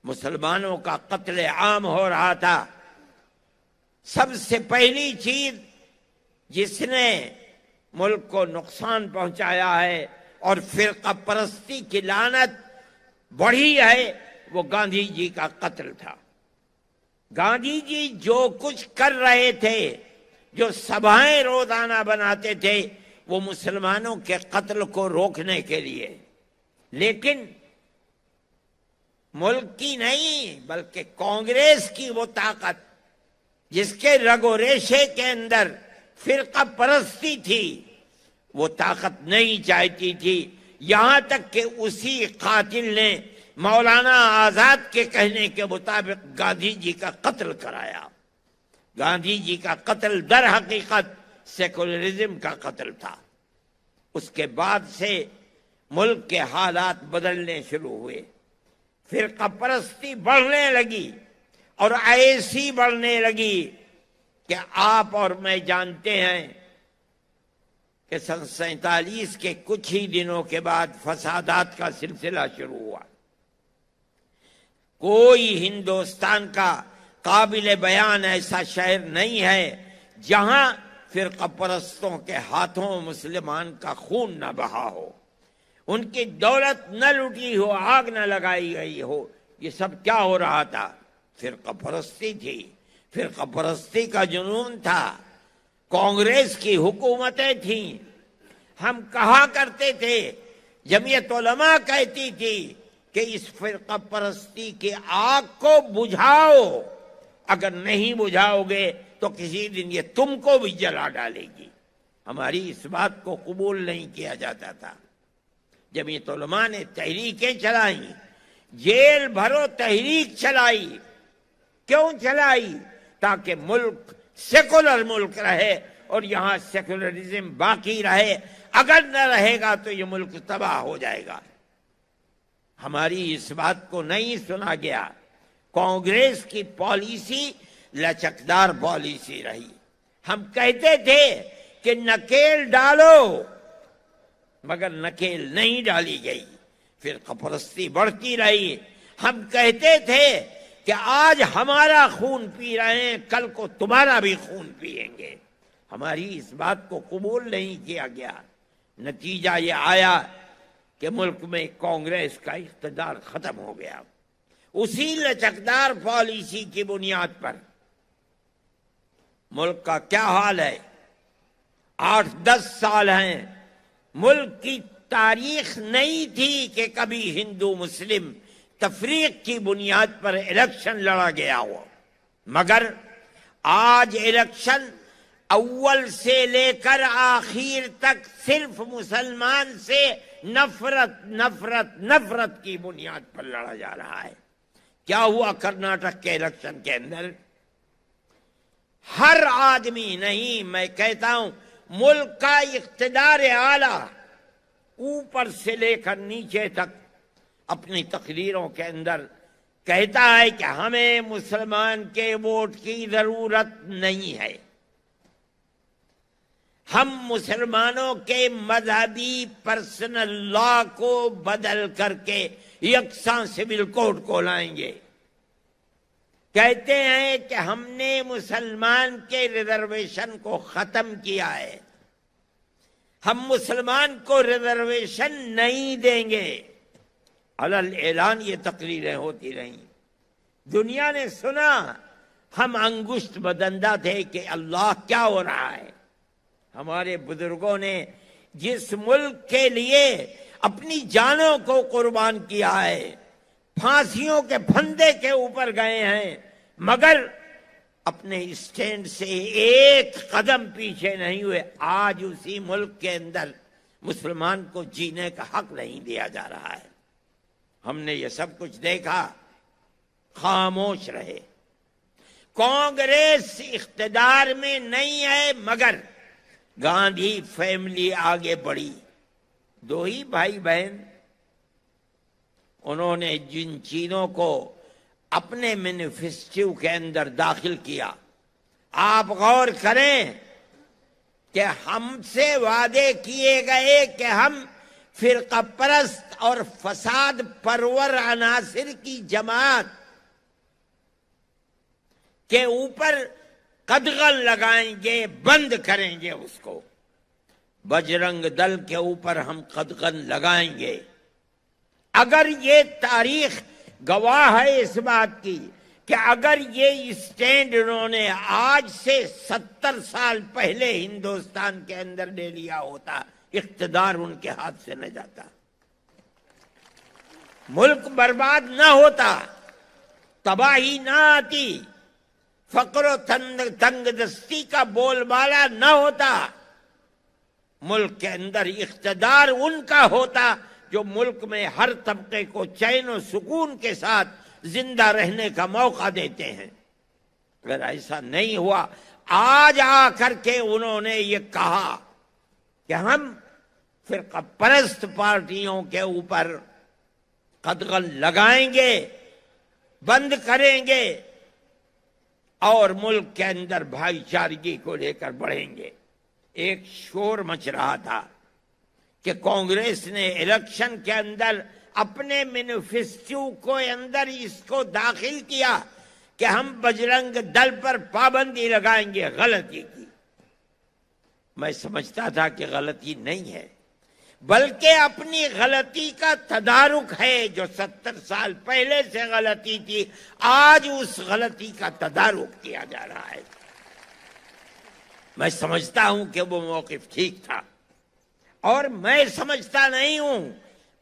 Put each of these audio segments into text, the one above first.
مسلمانوں کا قتل عام ہو رہا تھا، سب سے پہلی چیز جس نے ملک کو نقصان پہنچایا ہے اور فرقہ پرستی کی لعنت بڑھی ہے، وہ گاندھی جی کا قتل تھا۔ گاندھی جی جو کچھ کر رہے تھے، جو سبھائیں روزانہ بناتے تھے، وہ مسلمانوں کے قتل کو روکنے کے لیے، لیکن ملک کی نہیں بلکہ کانگریس کی وہ طاقت جس کے رگ و ریشے کے اندر فرقہ پرستی تھی، وہ طاقت نہیں چاہتی تھی، یہاں تک کہ اسی قاتل نے مولانا آزاد کے کہنے کے مطابق گاندھی جی کا قتل کرایا۔ گاندھی جی کا قتل در حقیقت سیکولرزم کا قتل تھا۔ اس کے بعد سے ملک کے حالات بدلنے شروع ہوئے، فرقہ پرستی بڑھنے لگی اور ایسی بڑھنے لگی کہ آپ اور میں جانتے ہیں کہ سن 47 کے کچھ ہی دنوں کے بعد فسادات کا سلسلہ شروع ہوا۔ کوئی ہندوستان کا قابل بیان ایسا شہر نہیں ہے جہاں فرقہ پرستوں کے ہاتھوں مسلمان کا خون نہ بہا ہو، ان کی دولت نہ لوٹی ہو، آگ نہ لگائی گئی ہو۔ یہ سب کیا ہو رہا تھا؟ فرقہ پرستی تھی، فرقہ پرستی کا جنون تھا، کانگریس کی حکومتیں تھیں۔ ہم کہا کرتے تھے، جمعیت علماء کہتی تھی کہ اس فرقہ پرستی کی آگ کو بجھاؤ، اگر نہیں بجھاؤ گے تو کسی دن یہ تم کو بھی جلا ڈالے گی۔ ہماری اس بات کو قبول نہیں کیا جاتا تھا۔ جمعیت علماء نے تحریکیں چلائیں، جیل بھرو تحریک چلائی۔ کیوں چلائی؟ تاکہ ملک سیکولر ملک رہے اور یہاں سیکولرزم باقی رہے، اگر نہ رہے گا تو یہ ملک تباہ ہو جائے گا۔ ہماری اس بات کو نہیں سنا گیا۔ کانگریس کی پالیسی لچکدار پالیسی رہی۔ ہم کہتے تھے کہ نکیل ڈالو، مگر نکیل نہیں ڈالی گئی، فرقہ پرستی بڑھتی رہی۔ ہم کہتے تھے کہ آج ہمارا خون پی رہے ہیں، کل کو تمہارا بھی خون پیئیں گے۔ ہماری اس بات کو قبول نہیں کیا گیا۔ نتیجہ یہ آیا کہ ملک میں کانگریس کا اقتدار ختم ہو گیا۔ اسی لچکدار پالیسی کی بنیاد پر ملک کا کیا حال ہے؟ 8-10 سال ہیں، ملک کی تاریخ نہیں تھی کہ کبھی ہندو مسلم تفریق کی بنیاد پر الیکشن لڑا گیا ہو، مگر آج الیکشن اول سے لے کر آخر تک صرف مسلمان سے نفرت نفرت نفرت کی بنیاد پر لڑا جا رہا ہے۔ کیا ہوا کرناٹک کے الیکشن کے اندر؟ ہر آدمی نہیں، میں کہتا ہوں ملک کا اقتدار اعلیٰ اوپر سے لے کر نیچے تک اپنی تقریروں کے اندر کہتا ہے کہ ہمیں مسلمان کے ووٹ کی ضرورت نہیں ہے، ہم مسلمانوں کے مذہبی پرسنل لا کو بدل کر کے یکساں سول کوڈ کو لائیں گے۔ کہتے ہیں کہ ہم نے مسلمان کے ریزرویشن کو ختم کیا ہے، ہم مسلمان کو ریزرویشن نہیں دیں گے۔ علل اعلان یہ تقریریں ہوتی رہیں، دنیا نے سنا، ہم انگشت بدندہ تھے کہ اللہ کیا ہو رہا ہے۔ ہمارے بزرگوں نے جس ملک کے لیے اپنی جانوں کو قربان کیا ہے، پھانسیوں کے پھندے کے اوپر گئے ہیں، مگر اپنے اسٹینڈ سے ایک قدم پیچھے نہیں ہوئے۔ آج اسی ملک کے اندر مسلمان کو جینے کا حق نہیں دیا جا رہا ہے۔ ہم نے یہ سب کچھ دیکھا، خاموش رہے۔ کانگریس اقتدار میں نہیں ہے، مگر گاندھی فیملی آگے بڑھی۔ دو ہی بھائی بہن، انہوں نے جن چیزوں کو اپنے مینیفیسٹو کے اندر داخل کیا، آپ غور کریں کہ ہم سے وعدے کیے گئے کہ ہم فرقہ پرست اور فساد پرور عناصر کی جماعت کے اوپر قدغن لگائیں گے، بند کریں گے اس کو۔ بجرنگ دل کے اوپر ہم قدغن لگائیں گے۔ اگر یہ تاریخ گواہ ہے اس بات کی کہ اگر یہ اسٹینڈ انہوں نے آج سے 70 سال پہلے ہندوستان کے اندر لے لیا ہوتا، اقتدار ان کے ہاتھ سے نہ جاتا، ملک برباد نہ ہوتا، تباہی نہ آتی، فقر و تنگ دستی کا بول بالا نہ ہوتا، ملک کے اندر اقتدار ان کا ہوتا جو ملک میں ہر طبقے کو چین و سکون کے ساتھ زندہ رہنے کا موقع دیتے ہیں۔ اگر ایسا نہیں ہوا، آج آ کر کے انہوں نے یہ کہا کہ ہم فرقہ پرست پارٹیوں کے اوپر قدغن لگائیں گے، بند کریں گے اور ملک کے اندر بھائی چارگی کو لے کر بڑھیں گے۔ ایک شور مچ رہا تھا کہ کانگریس نے الیکشن کے اندر اپنے مینیفیسٹو کو اندر اس کو داخل کیا کہ ہم بجرنگ دل پر پابندی لگائیں گے۔ غلطی کی۔ میں سمجھتا تھا کہ غلطی نہیں ہے، بلکہ اپنی غلطی کا تدارک ہے۔ جو 70 سال پہلے سے غلطی تھی، آج اس غلطی کا تدارک کیا جا رہا ہے۔ میں سمجھتا ہوں کہ وہ موقف ٹھیک تھا، اور میں سمجھتا نہیں ہوں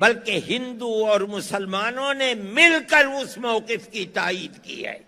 بلکہ ہندو اور مسلمانوں نے مل کر اس موقف کی تائید کی ہے۔